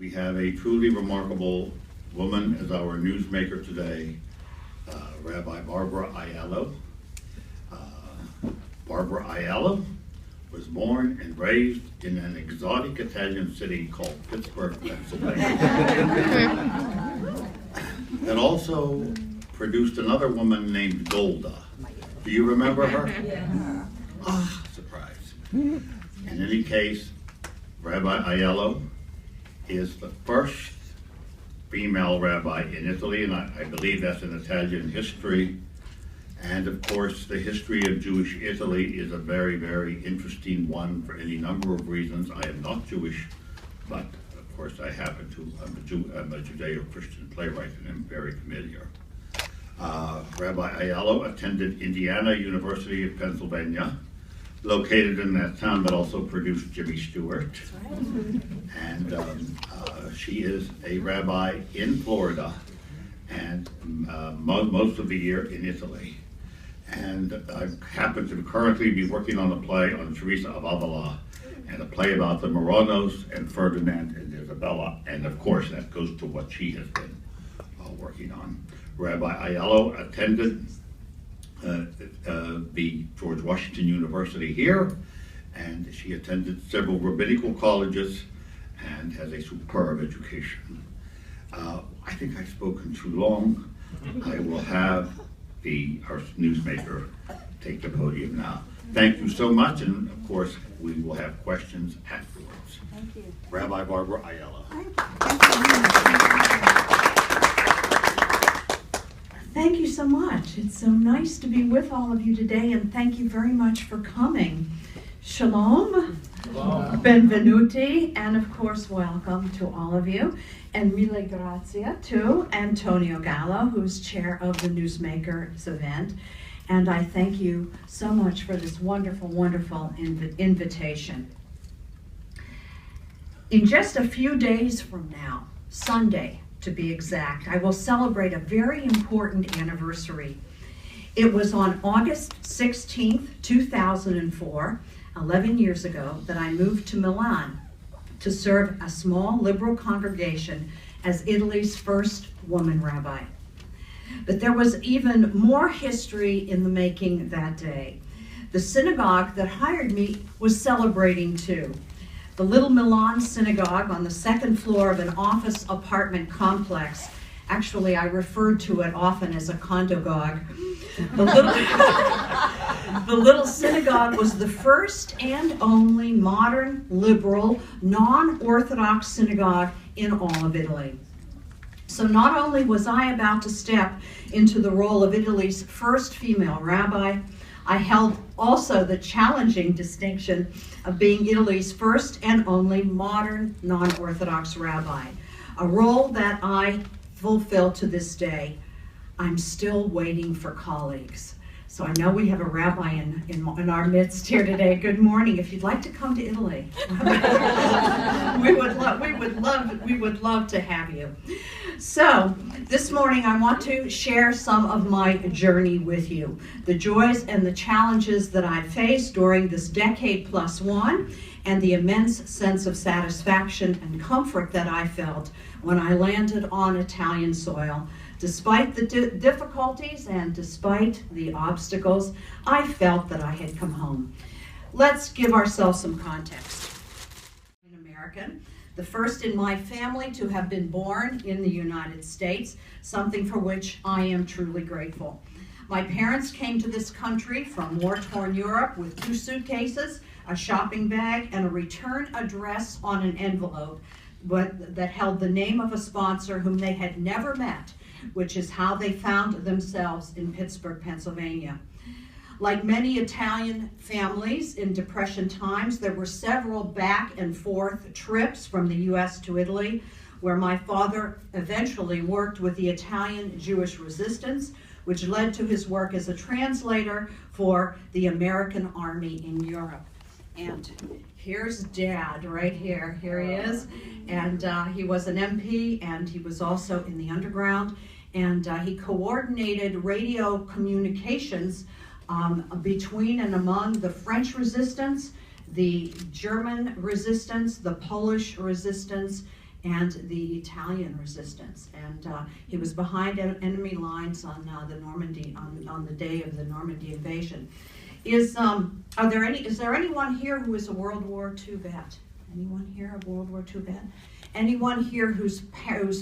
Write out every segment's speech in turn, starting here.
we have a truly remarkable woman as our newsmaker today, Rabbi Barbara Aiello. Barbara Aiello was born and raised in an exotic Italian city called Pittsburgh, Pennsylvania. That also produced another woman named Golda. Do you remember her? Yeah. Ah, surprise. In any case, Rabbi Aiello is the first female rabbi in Italy, and I believe that's in Italian history. And of course, the history of Jewish Italy is a very, very interesting one for any number of reasons. I am not Jewish, but of course I happen to, I'm a Judeo-Christian playwright and I'm very familiar. Rabbi Aiello attended Indiana University of Pennsylvania, located in that town, but also produced Jimmy Stewart. And she is a rabbi in Florida and most of the year in Italy. And I happen to currently be working on a play on Teresa of Avila and a play about the Moronos and Ferdinand and Isabella. And of course, that goes to what she has been working on. Rabbi Aiello attended the George Washington University here, and she attended several rabbinical colleges and has a superb education. I think I've spoken too long. I will have our newsmaker take the podium now. Thank you so much, and of course, we will have questions afterwards. Thank you. Rabbi Barbara Aiello. Thank you so much. It's so nice to be with all of you today, and thank you very much for coming. Shalom, benvenuti, and of course, welcome to all of you. And mille grazie to Antonio Gallo, who's chair of the Newsmakers event. And I thank you so much for this wonderful, wonderful invitation. In just a few days from now, Sunday to be exact, I will celebrate a very important anniversary. It was on August 16th, 2004, 11 years ago, that I moved to Milan to serve a small liberal congregation as Italy's first woman rabbi. But there was even more history in the making that day. The synagogue that hired me was celebrating too. The Little Milan Synagogue on the second floor of an office apartment complex. Actually, I referred to it often as a condogogue. The little synagogue was the first and only modern, liberal, non-Orthodox synagogue in all of Italy. So not only was I about to step into the role of Italy's first female rabbi, I held also the challenging distinction of being Italy's first and only modern, non-Orthodox rabbi, a role that I fulfill to this day. I'm still waiting for colleagues. So I know we have a rabbi in our midst here today. Good morning. If you'd like to come to Italy, we would love to have you. So this morning I want to share some of my journey with you, the joys and the challenges that I faced during this decade plus one, and the immense sense of satisfaction and comfort that I felt when I landed on Italian soil. Despite the difficulties and despite the obstacles, I felt that I had come home. Let's give ourselves some context. I'm an American, the first in my family to have been born in the United States, something for which I am truly grateful. My parents came to this country from war-torn Europe with 2 suitcases, a shopping bag, and a return address on an envelope that held the name of a sponsor whom they had never met, which is how they found themselves in Pittsburgh, Pennsylvania. Like many Italian families in Depression times, there were several back and forth trips from the U.S. to Italy, where my father eventually worked with the Italian Jewish resistance, which led to his work as a translator for the American Army in Europe. And here's Dad right here. Here he is. And he was an MP, and he was also in the underground. And he coordinated radio communications between and among the French resistance, the German resistance, the Polish resistance, and the Italian resistance. And he was behind enemy lines on the Normandy, on the day of the Normandy invasion. Is there anyone here who is a World War II vet? Anyone here a World War II vet? Anyone here whose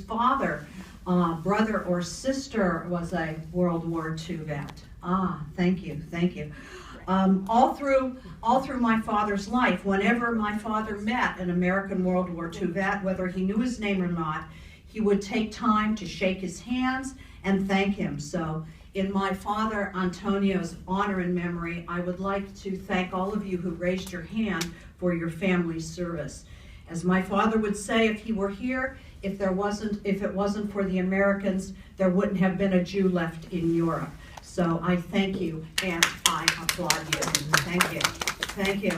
father, brother, or sister was a World War II vet? Thank you, thank you. All through my father's life, whenever my father met an American World War II vet, whether he knew his name or not, he would take time to shake his hands and thank him. So in my father Antonio's honor and memory, I would like to thank all of you who raised your hand for your family's service. As my father would say, if he were here, if it wasn't for the Americans, there wouldn't have been a Jew left in Europe. So I thank you and I applaud you. Thank you. Thank you.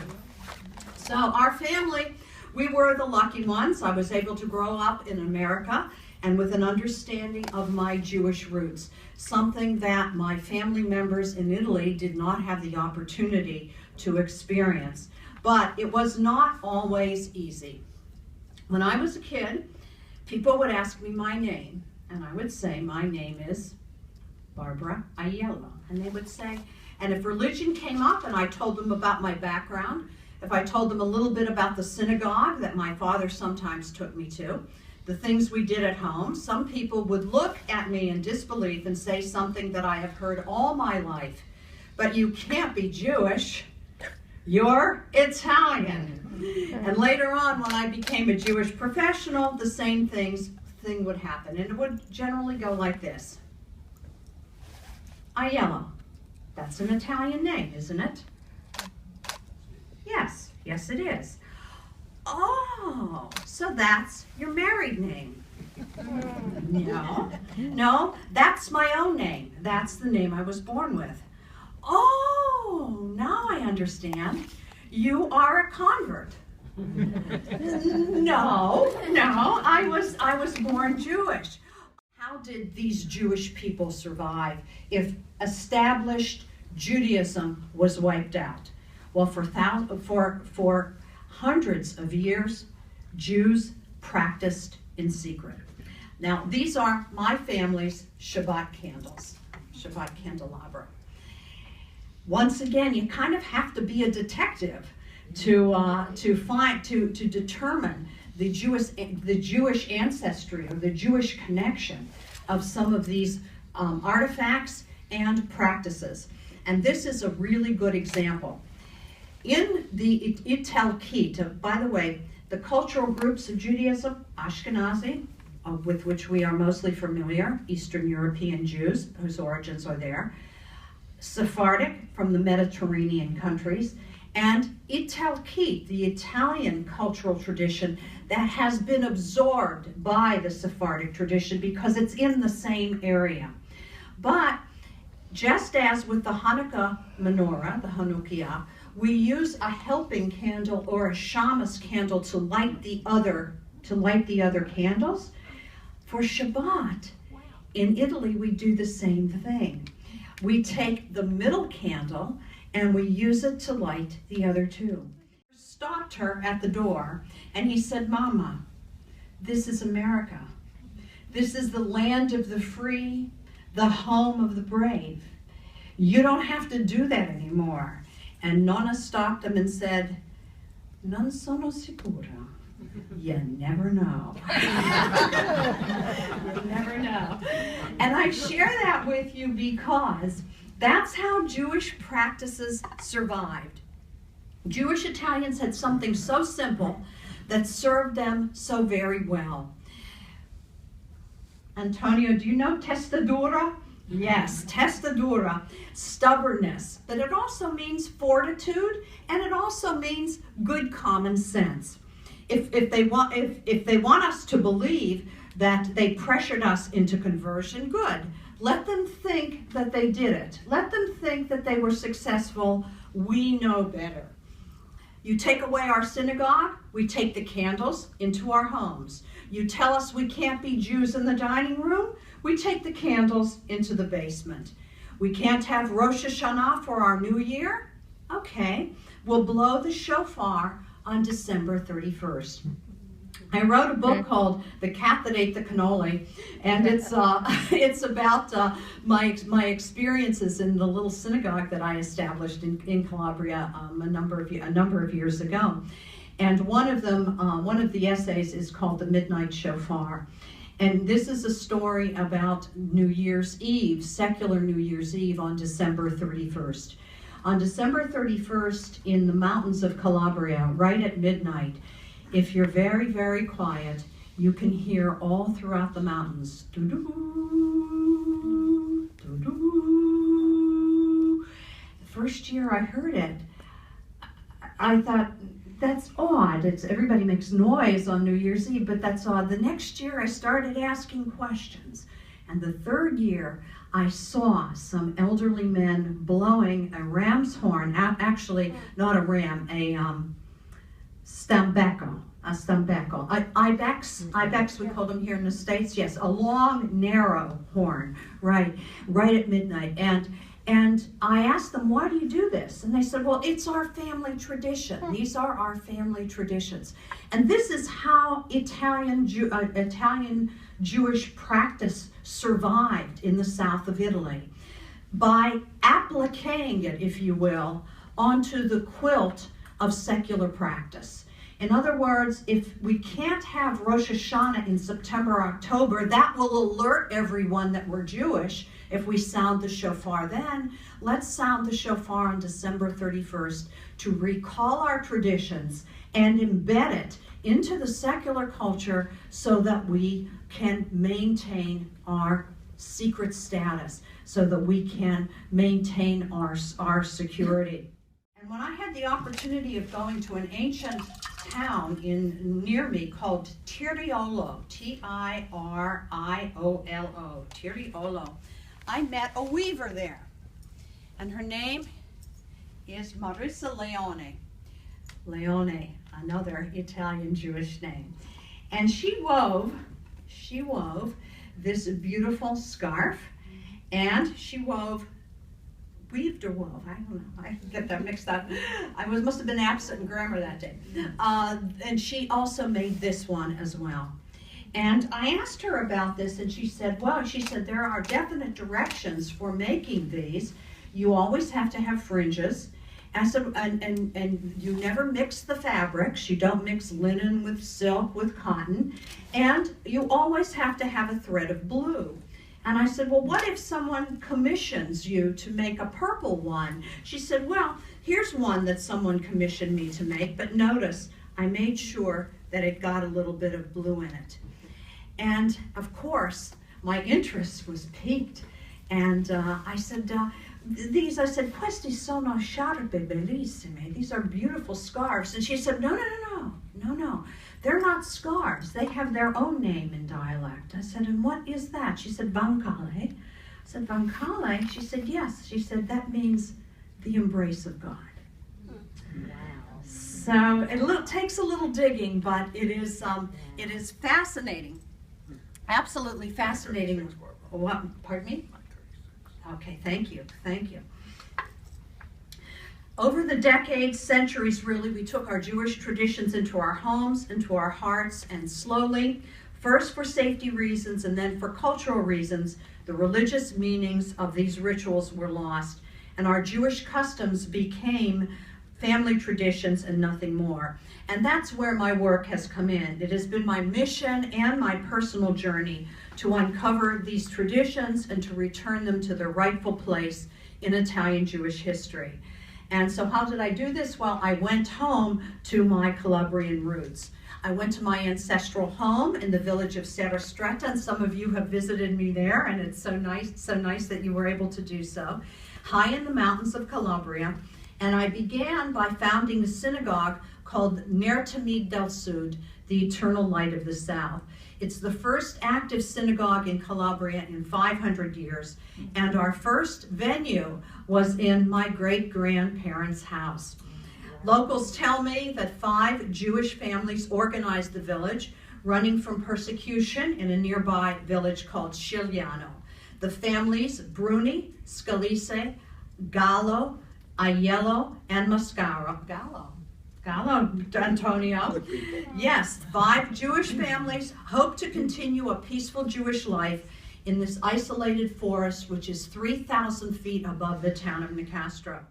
So our family, we were the lucky ones. I was able to grow up in America and with an understanding of my Jewish roots, something that my family members in Italy did not have the opportunity to experience. But it was not always easy. When I was a kid, people would ask me my name, and I would say, my name is Barbara Aiello. And they would say, and if religion came up and I told them about my background, if I told them a little bit about the synagogue that my father sometimes took me to, the things we did at home, some people would look at me in disbelief and say something that I have heard all my life. But you can't be Jewish. You're Italian. And later on, when I became a Jewish professional, the same thing would happen. And it would generally go like this. Aiello. That's an Italian name, isn't it? Yes. Yes, it is. Oh, so that's your married name. No, that's my own name. That's the name I was born with. Oh, now I understand. You are a convert. No, I was born Jewish. How did these Jewish people survive if established Judaism was wiped out? Well, for hundreds of years, Jews practiced in secret. Now, these are my family's Shabbat candles, Shabbat candelabra. Once again, you kind of have to be a detective to determine the Jewish ancestry or the Jewish connection of some of these artifacts and practices. And this is a really good example. In the Italkit, by the way, the cultural groups of Judaism, Ashkenazi, with which we are mostly familiar, Eastern European Jews whose origins are there, Sephardic from the Mediterranean countries, and Italkit, the Italian cultural tradition that has been absorbed by the Sephardic tradition because it's in the same area. But just as with the Hanukkah menorah, the Hanukkah, we use a helping candle or a shamas candle to light the other candles. For Shabbat, in Italy, we do the same thing. We take the middle candle and we use it to light the other two. Stopped her at the door and he said, Mama, this is America. This is the land of the free, the home of the brave. You don't have to do that anymore. And Nonna stopped him and said, Non sono sicura. You never know. You never know. And I share that with you because that's how Jewish practices survived. Jewish Italians had something so simple that served them so very well. Antonio, do you know testadura? Yes, testadura, stubbornness, but it also means fortitude, and it also means good common sense. If they want us to believe that they pressured us into conversion, good. Let them think that they did it. Let them think that they were successful. We know better. You take away our synagogue, we take the candles into our homes. You tell us we can't be Jews in the dining room, we take the candles into the basement. We can't have Rosh Hashanah for our New Year? Okay, we'll blow the shofar on December 31st. I wrote a book called The Cat That Ate the Cannoli, and it's about my experiences in the little synagogue that I established in Calabria a number of years ago. And one of the essays is called The Midnight Shofar. And this is a story about New Year's Eve, secular New Year's Eve on December 31st. On December 31st in the mountains of Calabria, right at midnight, if you're very, very quiet, you can hear all throughout the mountains, doo-doo, doo-doo. The first year I heard it, I thought, that's odd. Everybody makes noise on New Year's Eve, but that's odd. The next year I started asking questions. And the third year I saw some elderly men blowing a ram's horn, actually not a ram, a stambeco. Ibex, we call them here in the States, yes, a long, narrow horn, right at midnight. And I asked them, why do you do this? And they said, well, it's our family tradition. These are our family traditions. And this is how Italian Jewish practice survived in the south of Italy. By appliquing it, if you will, onto the quilt of secular practice. In other words, if we can't have Rosh Hashanah in September or October, that will alert everyone that we're Jewish. If we sound the shofar then, let's sound the shofar on December 31st to recall our traditions and embed it into the secular culture so that we can maintain our secret status, so that we can maintain our security. And when I had the opportunity of going to an ancient town near me called Tiriolo, T-I-R-I-O-L-O, Tiriolo, I met a weaver there, and her name is Marissa Leone. Leone, another Italian Jewish name. And she wove this beautiful scarf, and she weaved or wove, I don't know, I get that mixed up. I must have been absent in grammar that day. And she also made this one as well. And I asked her about this, and she said, there are definite directions for making these. You always have to have fringes. I said, and you never mix the fabrics. You don't mix linen with silk with cotton. And you always have to have a thread of blue. And I said, well, what if someone commissions you to make a purple one? She said, well, here's one that someone commissioned me to make, but notice I made sure that it got a little bit of blue in it. And of course, my interest was piqued. And I said, questi sono sciarpe bellissime. These are beautiful scarves. And she said, no. They're not scarves. They have their own name in dialect. I said, and what is that? She said, bancale. I said, bancale? She said, yes. She said, that means the embrace of God. Wow. So it takes a little digging, but it is fascinating. Absolutely fascinating. What? Pardon me? Okay, thank you. Over the decades, centuries really, we took our Jewish traditions into our homes, into our hearts, and slowly, first for safety reasons and then for cultural reasons, the religious meanings of these rituals were lost, and our Jewish customs became family traditions and nothing more. And that's where my work has come in. It has been my mission and my personal journey to uncover these traditions and to return them to their rightful place in Italian Jewish history. And so how did I do this? Well, I went home to my Calabrian roots. I went to my ancestral home in the village of Serrastretta, and some of you have visited me there, and it's so nice that you were able to do so, high in the mountains of Calabria. And I began by founding a synagogue called Ner Tamid del Sud, the Eternal Light of the South. It's the first active synagogue in Calabria in 500 years, and our first venue was in my great-grandparents' house. Locals tell me that 5 Jewish families organized the village, running from persecution in a nearby village called Scigliano. The families Bruni, Scalise, Gallo, Aiello, and Mascaro. Gallo, Antonio. Yes, 5 Jewish families hope to continue a peaceful Jewish life in this isolated forest, which is 3,000 feet above the town of Nicastro.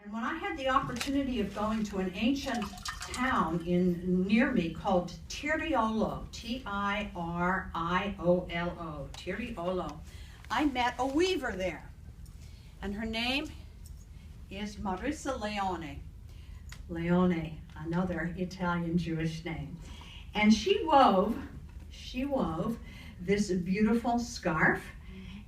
And when I had the opportunity of going to an ancient town near me called Tiriolo, T-I-R-I-O-L-O, Tiriolo, I met a weaver there. And her name is Marissa Leone. Leone, another Italian Jewish name. And she wove this beautiful scarf,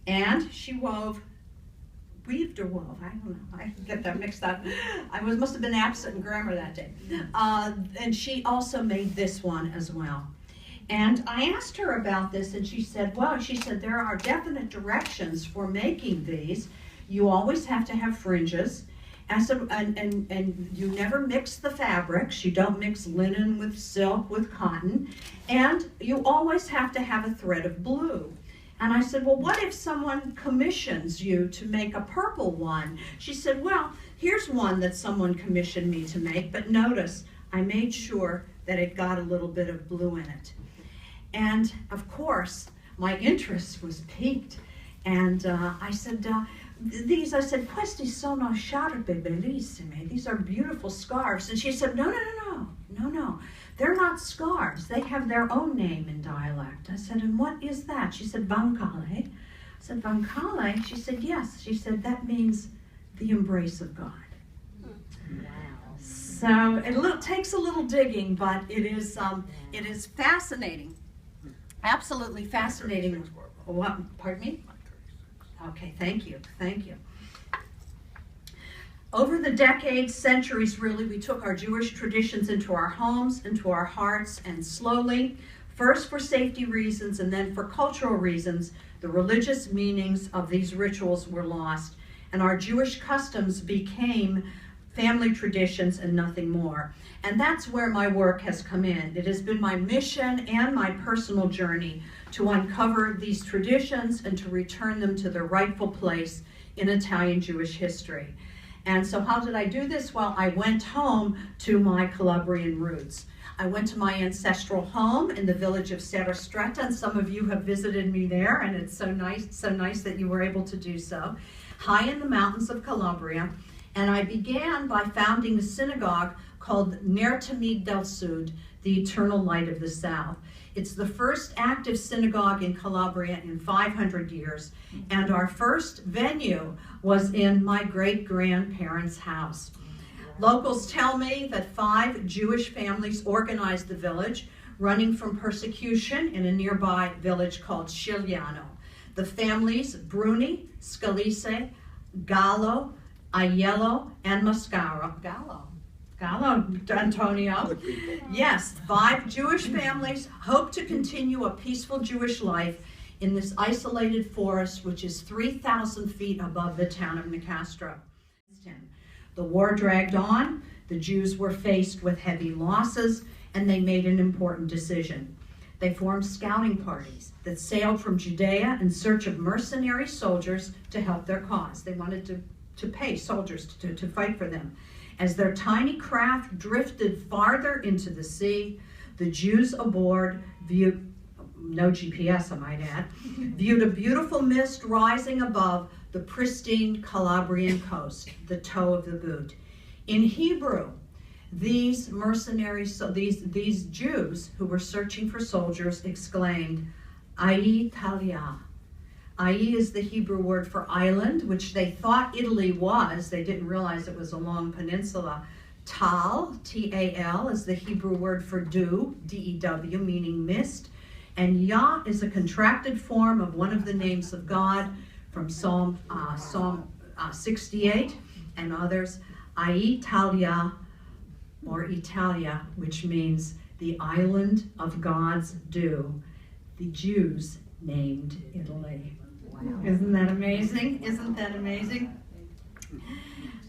and she weaved or wove, I don't know, I get that mixed up. I must have been absent in grammar that day. And she also made this one as well. And I asked her about this, and she said, there are definite directions for making these. You always have to have fringes. And you never mix the fabrics. You don't mix linen with silk with cotton. And you always have to have a thread of blue. And I said, well, what if someone commissions you to make a purple one? She said, well, here's one that someone commissioned me to make, but notice I made sure that it got a little bit of blue in it. And of course, my interest was piqued. And I said, questi sono sciarpe bellissime. These are beautiful scarves. And she said, no. They're not scarves. They have their own name in dialect. I said, and what is that? She said, bancale. I said, bancale? She said, yes. She said, that means the embrace of God. Wow. So it takes a little digging, but it is fascinating. Absolutely fascinating. What? Pardon me? Okay, thank you. Over the decades, centuries really, we took our Jewish traditions into our homes, into our hearts, and slowly, first for safety reasons and then for cultural reasons, the religious meanings of these rituals were lost, and our Jewish customs became family traditions and nothing more. And that's where my work has come in. It has been my mission and my personal journey to uncover these traditions and to return them to their rightful place in Italian Jewish history. And so how did I do this? Well, I went home to my Calabrian roots. I went to my ancestral home in the village of Serrastretta, and some of you have visited me there, and it's so nice that you were able to do so, high in the mountains of Calabria. And I began by founding a synagogue called Ner Tamid del Sud, the Eternal Light of the South. It's the first active synagogue in Calabria in 500 years, and our first venue was in my great-grandparents' house. Locals tell me that 5 Jewish families organized the village, running from persecution in a nearby village called Scigliano. The families Bruni, Scalise, Gallo, Aiello, and Mascaro. Gallo, Antonio. Yes, 5 Jewish families hope to continue a peaceful Jewish life in this isolated forest, which is 3,000 feet above the town of Nicastro. The war dragged on, the Jews were faced with heavy losses, and they made an important decision. They formed scouting parties that sailed from Judea in search of mercenary soldiers to help their cause. They wanted to pay soldiers to fight for them. As their tiny craft drifted farther into the sea, the Jews aboard viewed, no GPS I might add, viewed a beautiful mist rising above the pristine Calabrian coast, the toe of the boot. In Hebrew, these mercenaries, these Jews who were searching for soldiers exclaimed, Ai Talia. Ai is the Hebrew word for island, which they thought Italy was. They didn't realize it was a long peninsula. Tal, T-A-L, is the Hebrew word for dew, D-E-W, meaning mist. And Yah is a contracted form of one of the names of God from Psalm 68 and others. Ai Talia, or Italia, which means the island of God's dew. The Jews named Italy. Wow. Isn't that amazing? Isn't that amazing?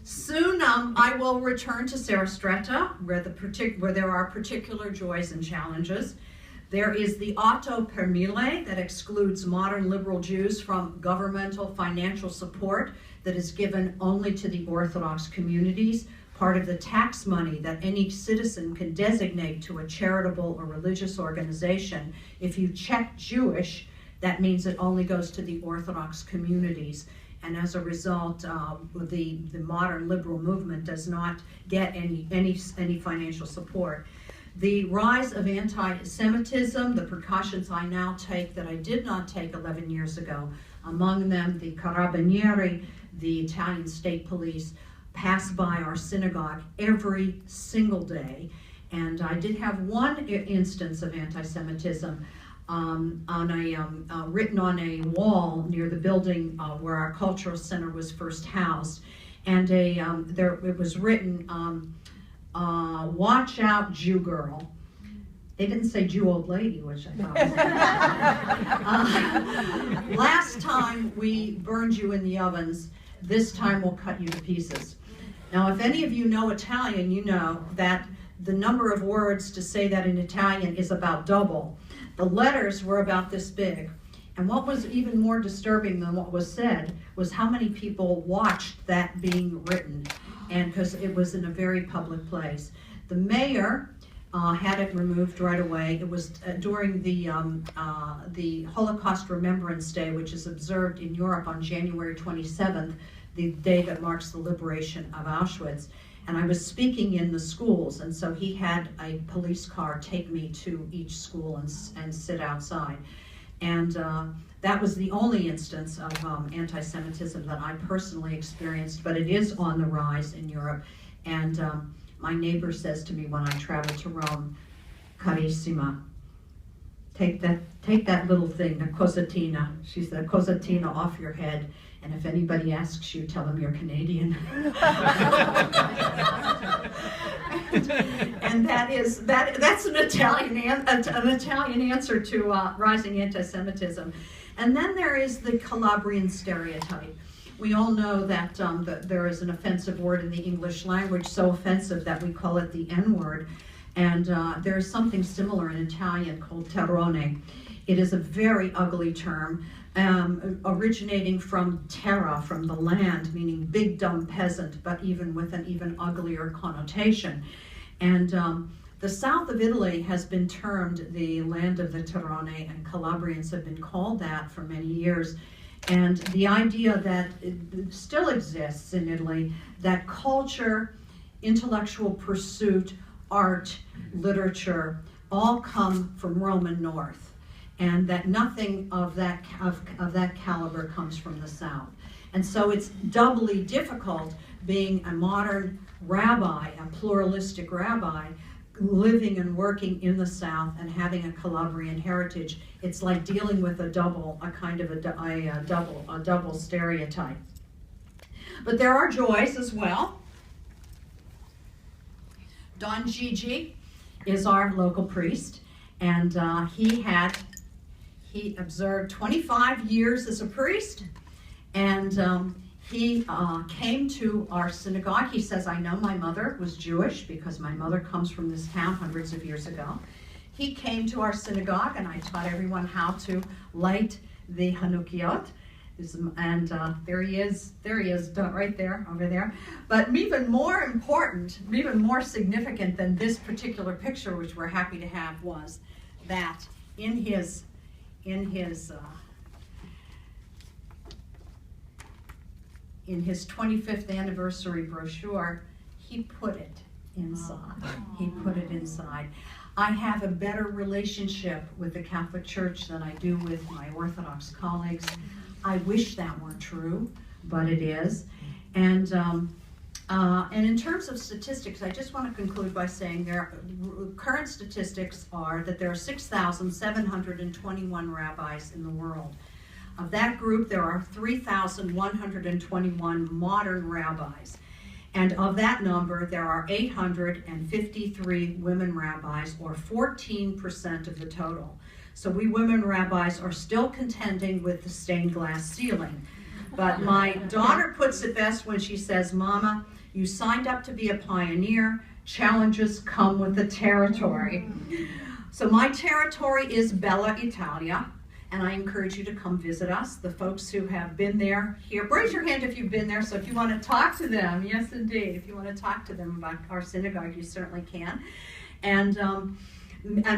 Soon I will return to Serrastretta, where there are particular joys and challenges. There is the auto per mille that excludes modern liberal Jews from governmental financial support that is given only to the Orthodox communities. part of the tax money that any citizen can designate to a charitable or religious organization. If you check Jewish, that means it only goes to the Orthodox communities. And as a result, the modern liberal movement does not get any financial support. The rise of anti-Semitism, the precautions I now take that I did not take 11 years ago, among them the Carabinieri, the Italian state police, pass by our synagogue every single day. And I did have one instance of anti-Semitism written on a wall near the building where our cultural center was first housed. And it was written, "Watch out, Jew girl." They didn't say Jew old lady, which I thought was last time we burned you in the ovens, this time we'll cut you to pieces. Now, if any of you know Italian, you know that the number of words to say that in Italian is about double. The letters were about this big. And what was even more disturbing than what was said was how many people watched that being written, and because it was in a very public place. The mayor had it removed right away. It was during the Holocaust Remembrance Day, which is observed in Europe on January 27th, the day that marks the liberation of Auschwitz. And I was speaking in the schools, and so he had a police car take me to each school and sit outside. And that was the only instance of anti-Semitism that I personally experienced, but it is on the rise in Europe. And my neighbor says to me when I travel to Rome, "Carissima, take that little thing, the cosatina," she said, "cosatina off your head, and if anybody asks you, tell them you're Canadian." And that's an Italian answer to rising anti-Semitism. And then there is the Calabrian stereotype. We all know that there is an offensive word in the English language, so offensive that we call it the N-word. And there is something similar in Italian called terrone. It is a very ugly term, originating from terra, from the land, meaning big dumb peasant, but even with an even uglier connotation. And the south of Italy has been termed the land of the terrone, and Calabrians have been called that for many years. And the idea that it still exists in Italy, that culture, intellectual pursuit, art, literature, all come from Rome and North, and that nothing of that caliber comes from the South. And so it's doubly difficult being a modern rabbi, a pluralistic rabbi, living and working in the South and having a Calabrian heritage. It's like dealing with a double stereotype. But there are joys as well. Don Gigi is our local priest, and he observed 25 years as a priest, and he came to our synagogue. He says, "I know my mother was Jewish because my mother comes from this town hundreds of years ago." He came to our synagogue, and I taught everyone how to light the Hanukkot. And there he is right there, over there. But even more important, even more significant than this particular picture, which we're happy to have, was that in his 25th anniversary brochure, he put it inside. He put it inside. I have a better relationship with the Catholic Church than I do with my Orthodox colleagues. I wish that weren't true, but it is. And in terms of statistics, I just want to conclude by saying current statistics are that there are 6,721 rabbis in the world. Of that group, there are 3,121 modern rabbis. And of that number, there are 853 women rabbis, or 14% of the total. So we women rabbis are still contending with the stained glass ceiling. But my daughter puts it best when she says, "Mama, you signed up to be a pioneer. Challenges come with the territory." So my territory is Bella Italia. and I encourage you to come visit us. The folks who have been there here, raise your hand if you've been there. So if you want to talk to them, yes indeed, if you want to talk to them about our synagogue, you certainly can. And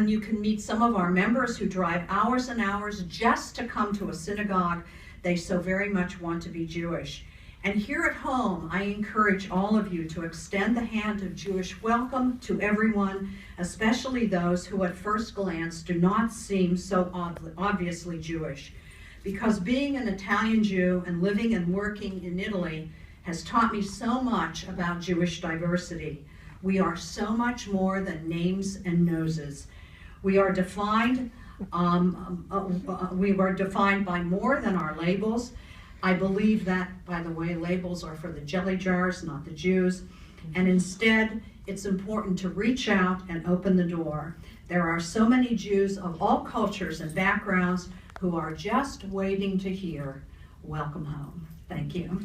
you can meet some of our members who drive hours and hours just to come to a synagogue. They so very much want to be Jewish. And here at home, I encourage all of you to extend the hand of Jewish welcome to everyone, especially those who at first glance do not seem so obviously Jewish. Because being an Italian Jew and living and working in Italy has taught me so much about Jewish diversity. We are so much more than names and noses. We are defined by more than our labels. I believe that, by the way, labels are for the jelly jars, not the Jews. And instead, it's important to reach out and open the door. There are so many Jews of all cultures and backgrounds who are just waiting to hear, welcome home. Thank you.